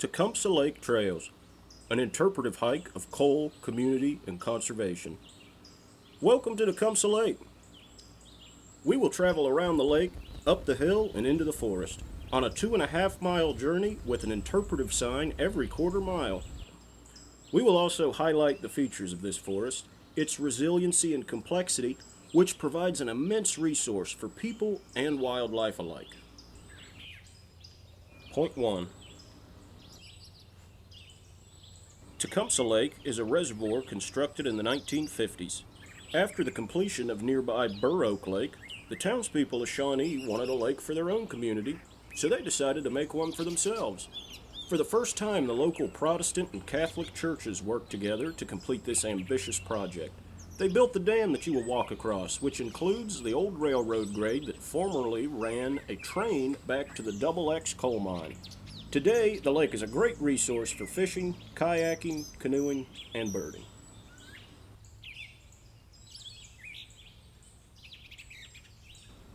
Tecumseh Lake Trails, an interpretive hike of coal, community, and conservation. Welcome to Tecumseh Lake. We will travel around the lake, up the hill, and into the forest, on a 2.5-mile journey with an interpretive sign every quarter mile. We will also highlight the features of this forest, its resiliency and complexity, which provides an immense resource for people and wildlife alike. Point 1. Tecumseh Lake is a reservoir constructed in the 1950s. After the completion of nearby Burr Oak Lake, the townspeople of Shawnee wanted a lake for their own community, so they decided to make one for themselves. For the first time, the local Protestant and Catholic churches worked together to complete this ambitious project. They built the dam that you will walk across, which includes the old railroad grade that formerly ran a train back to the Double X coal mine. Today, the lake is a great resource for fishing, kayaking, canoeing, and birding.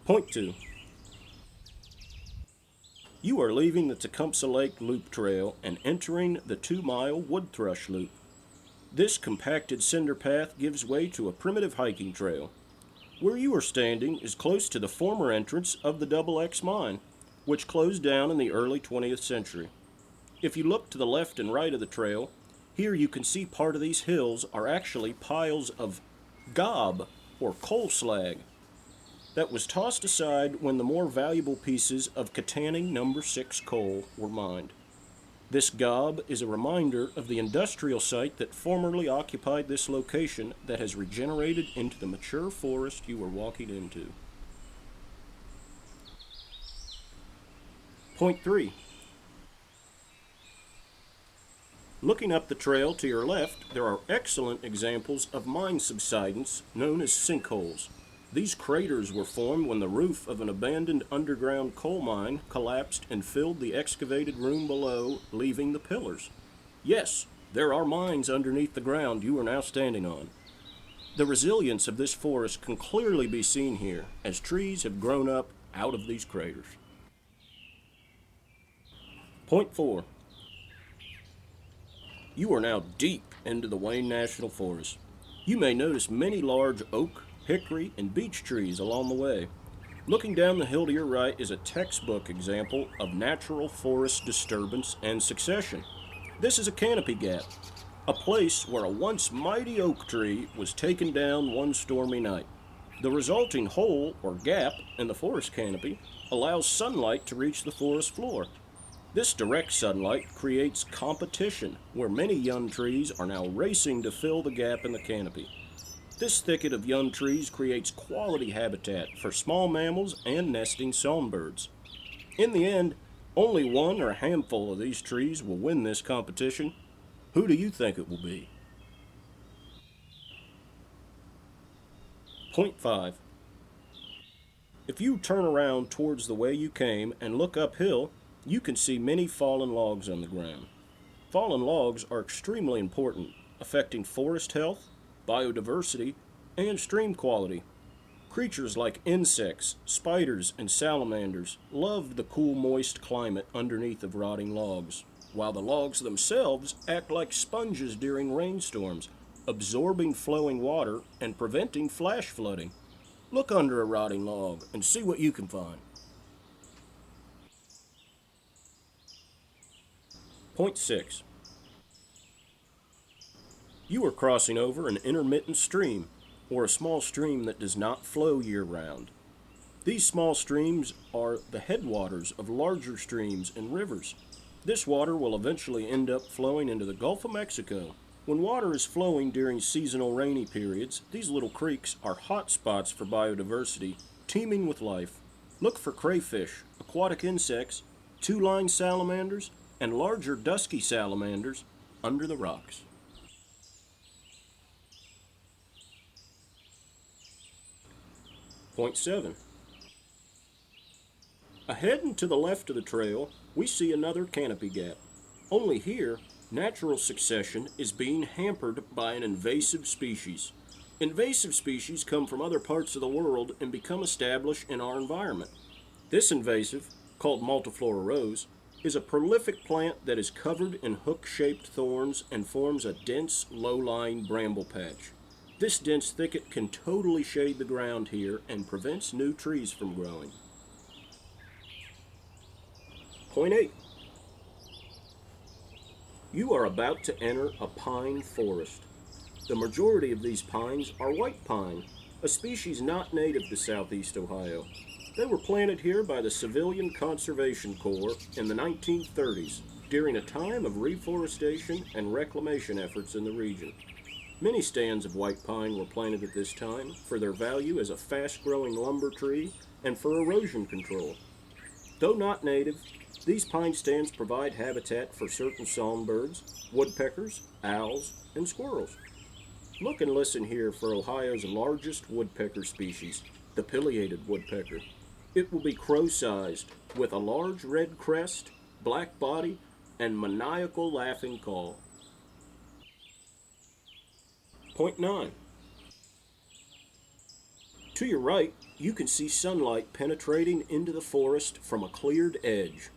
Point 2. You are leaving the Tecumseh Lake Loop Trail and entering the 2-mile Wood Thrush Loop. This compacted cinder path gives way to a primitive hiking trail. Where you are standing is close to the former entrance of the Double X mine, which closed down in the early 20th century. If you look to the left and right of the trail, here you can see part of these hills are actually piles of gob, or coal slag, that was tossed aside when the more valuable pieces of Katanning No. 6 coal were mined. This gob is a reminder of the industrial site that formerly occupied this location that has regenerated into the mature forest you are walking into. Point 3. Looking up the trail to your left, there are excellent examples of mine subsidence known as sinkholes. These craters were formed when the roof of an abandoned underground coal mine collapsed and filled the excavated room below, leaving the pillars. Yes, there are mines underneath the ground you are now standing on. The resilience of this forest can clearly be seen here, as trees have grown up out of these craters. Point 4. You are now deep into the Wayne National Forest. You may notice many large oak, hickory, and beech trees along the way. Looking down the hill to your right is a textbook example of natural forest disturbance and succession. This is a canopy gap, a place where a once mighty oak tree was taken down one stormy night. The resulting hole or gap in the forest canopy allows sunlight to reach the forest floor. This direct sunlight creates competition, where many young trees are now racing to fill the gap in the canopy. This thicket of young trees creates quality habitat for small mammals and nesting songbirds. In the end, only one or a handful of these trees will win this competition. Who do you think it will be? Point 5. If you turn around towards the way you came and look uphill, you can see many fallen logs on the ground. Fallen logs are extremely important, affecting forest health, biodiversity, and stream quality. Creatures like insects, spiders, and salamanders love the cool, moist climate underneath of rotting logs, while the logs themselves act like sponges during rainstorms, absorbing flowing water and preventing flash flooding. Look under a rotting log and see what you can find. Point 6. You are crossing over an intermittent stream, or a small stream that does not flow year-round. These small streams are the headwaters of larger streams and rivers. This water will eventually end up flowing into the Gulf of Mexico. When water is flowing during seasonal rainy periods, these little creeks are hot spots for biodiversity, teeming with life. Look for crayfish, aquatic insects, two-line salamanders, and larger dusky salamanders under the rocks. Point 7. Ahead and to the left of the trail, we see another canopy gap. Only here, natural succession is being hampered by an invasive species. Invasive species come from other parts of the world and become established in our environment. This invasive, called multiflora rose, is a prolific plant that is covered in hook-shaped thorns and forms a dense, low-lying bramble patch. This dense thicket can totally shade the ground here and prevents new trees from growing. Point 8. You are about to enter a pine forest. The majority of these pines are white pine, a species not native to southeast Ohio. They were planted here by the Civilian Conservation Corps in the 1930s during a time of reforestation and reclamation efforts in the region. Many stands of white pine were planted at this time for their value as a fast-growing lumber tree and for erosion control. Though not native, these pine stands provide habitat for certain songbirds, woodpeckers, owls, and squirrels. Look and listen here for Ohio's largest woodpecker species, the pileated woodpecker. It will be crow-sized, with a large red crest, black body, and maniacal laughing call. Point 9. To your right, you can see sunlight penetrating into the forest from a cleared edge.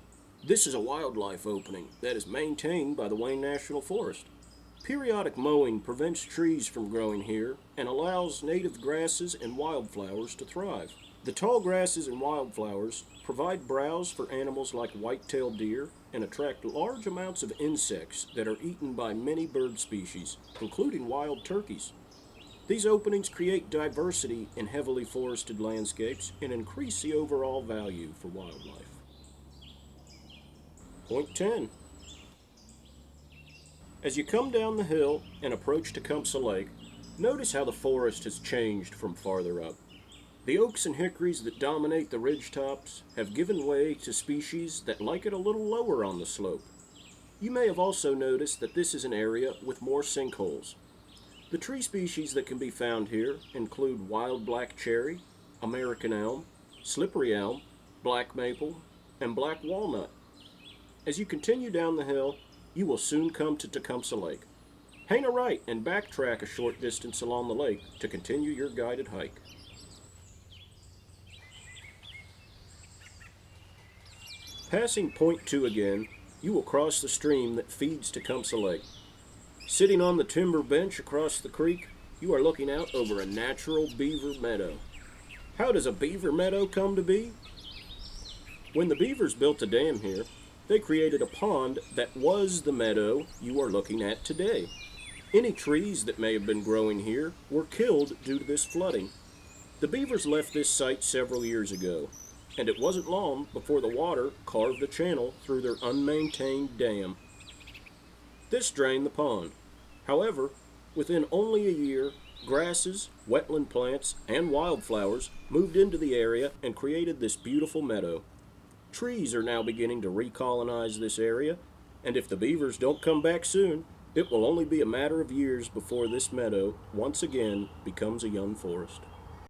This is a wildlife opening that is maintained by the Wayne National Forest. Periodic mowing prevents trees from growing here and allows native grasses and wildflowers to thrive. The tall grasses and wildflowers provide browse for animals like white-tailed deer and attract large amounts of insects that are eaten by many bird species, including wild turkeys. These openings create diversity in heavily forested landscapes and increase the overall value for wildlife. Point 10. As you come down the hill and approach Tecumseh Lake, notice how the forest has changed from farther up. The oaks and hickories that dominate the ridgetops have given way to species that like it a little lower on the slope. You may have also noticed that this is an area with more sinkholes. The tree species that can be found here include wild black cherry, American elm, slippery elm, black maple, and black walnut. As you continue down the hill, you will soon come to Tecumseh Lake. Hang a right and backtrack a short distance along the lake to continue your guided hike. Passing Point 2 again, you will cross the stream that feeds Tecumseh Lake. Sitting on the timber bench across the creek, you are looking out over a natural beaver meadow. How does a beaver meadow come to be? When the beavers built a dam here, they created a pond that was the meadow you are looking at today. Any trees that may have been growing here were killed due to this flooding. The beavers left this site several years ago, and it wasn't long before the water carved a channel through their unmaintained dam. This drained the pond. However, within only a year, grasses, wetland plants, and wildflowers moved into the area and created this beautiful meadow. Trees are now beginning to recolonize this area, and if the beavers don't come back soon, it will only be a matter of years before this meadow once again becomes a young forest.